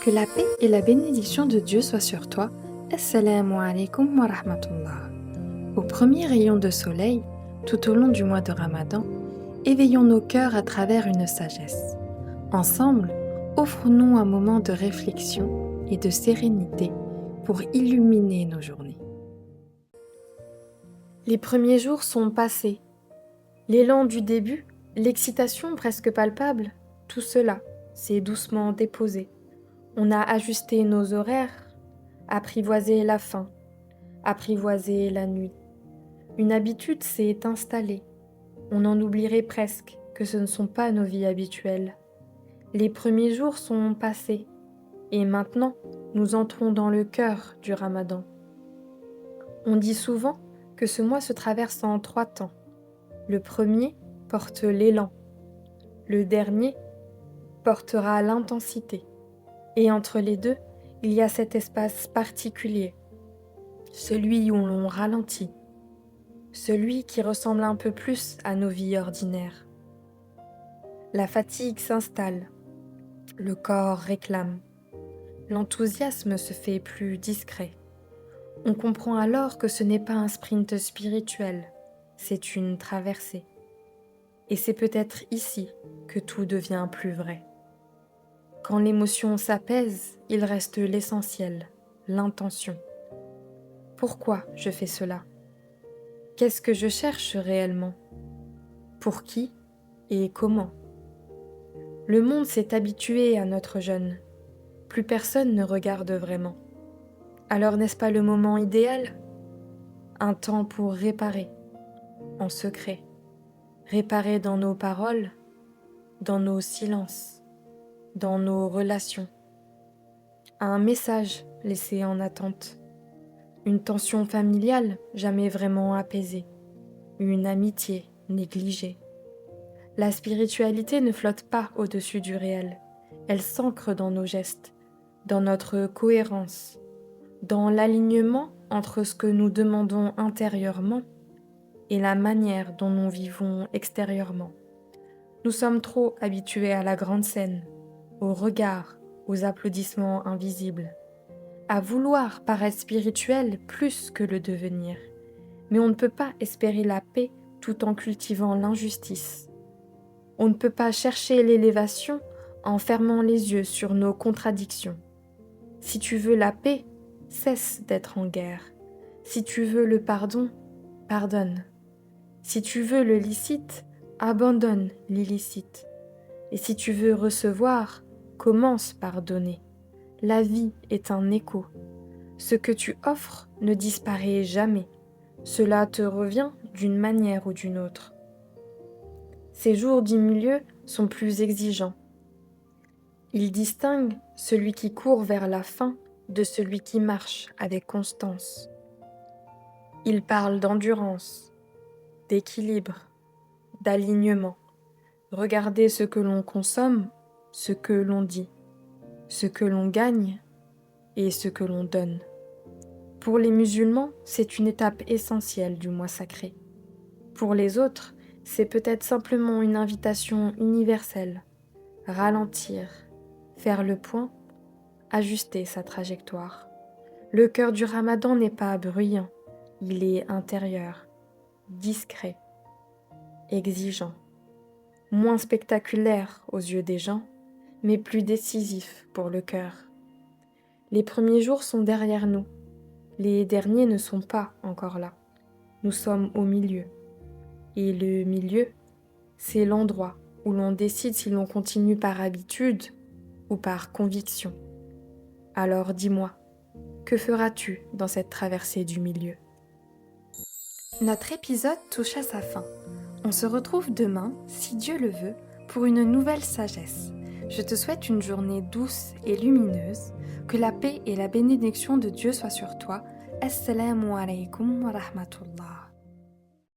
Que la paix et la bénédiction de Dieu soient sur toi. Assalamu alaikum wa rahmatullah. Au premier rayon de soleil, tout au long du mois de Ramadan, éveillons nos cœurs à travers une sagesse. Ensemble, offrons-nous un moment de réflexion et de sérénité pour illuminer nos journées. Les premiers jours sont passés. L'élan du début, l'excitation presque palpable, tout cela s'est doucement déposé. On a ajusté nos horaires, apprivoisé la faim, apprivoisé la nuit. Une habitude s'est installée. On en oublierait presque que ce ne sont pas nos vies habituelles. Les premiers jours sont passés et maintenant nous entrons dans le cœur du Ramadan. On dit souvent que ce mois se traverse en 3 temps. Le premier porte l'élan, le dernier portera l'intensité. Et entre les deux, il y a cet espace particulier, celui où l'on ralentit, celui qui ressemble un peu plus à nos vies ordinaires. La fatigue s'installe, le corps réclame, l'enthousiasme se fait plus discret. On comprend alors que ce n'est pas un sprint spirituel, c'est une traversée. Et c'est peut-être ici que tout devient plus vrai. Quand l'émotion s'apaise, il reste l'essentiel, l'intention. Pourquoi je fais cela? Qu'est-ce que je cherche réellement? Pour qui et comment? Le monde s'est habitué à notre jeûne. Plus personne ne regarde vraiment. Alors n'est-ce pas le moment idéal? Un temps pour réparer, en secret. Réparer dans nos paroles, dans nos silences, dans nos relations. Un message laissé en attente. Une tension familiale jamais vraiment apaisée. Une amitié négligée. La spiritualité ne flotte pas au-dessus du réel. Elle s'ancre dans nos gestes, dans notre cohérence, dans l'alignement entre ce que nous demandons intérieurement et la manière dont nous vivons extérieurement. Nous sommes trop habitués à la grande scène, aux regards, aux applaudissements invisibles, à vouloir paraître spirituel plus que le devenir. Mais on ne peut pas espérer la paix tout en cultivant l'injustice. On ne peut pas chercher l'élévation en fermant les yeux sur nos contradictions. Si tu veux la paix, cesse d'être en guerre. Si tu veux le pardon, pardonne. Si tu veux le licite, abandonne l'illicite. Et si tu veux recevoir, commence par donner. La vie est un écho. Ce que tu offres ne disparaît jamais. Cela te revient d'une manière ou d'une autre. Ces jours du milieu sont plus exigeants. Ils distinguent celui qui court vers la fin de celui qui marche avec constance. Ils parlent d'endurance, d'équilibre, d'alignement. Regardez ce que l'on consomme, ce que l'on dit, ce que l'on gagne et ce que l'on donne. Pour les musulmans, c'est une étape essentielle du mois sacré. Pour les autres, c'est peut-être simplement une invitation universelle. Ralentir, faire le point, ajuster sa trajectoire. Le cœur du Ramadan n'est pas bruyant, il est intérieur, discret, exigeant. Moins spectaculaire aux yeux des gens, mais plus décisif pour le cœur. Les premiers jours sont derrière nous, les derniers ne sont pas encore là. Nous sommes au milieu. Et le milieu, c'est l'endroit où l'on décide si l'on continue par habitude ou par conviction. Alors dis-moi, que feras-tu dans cette traversée du milieu? Notre épisode touche à sa fin. On se retrouve demain, si Dieu le veut, pour une nouvelle sagesse. Je te souhaite une journée douce et lumineuse, que la paix et la bénédiction de Dieu soient sur toi. Assalamu alaikum wa rahmatullah.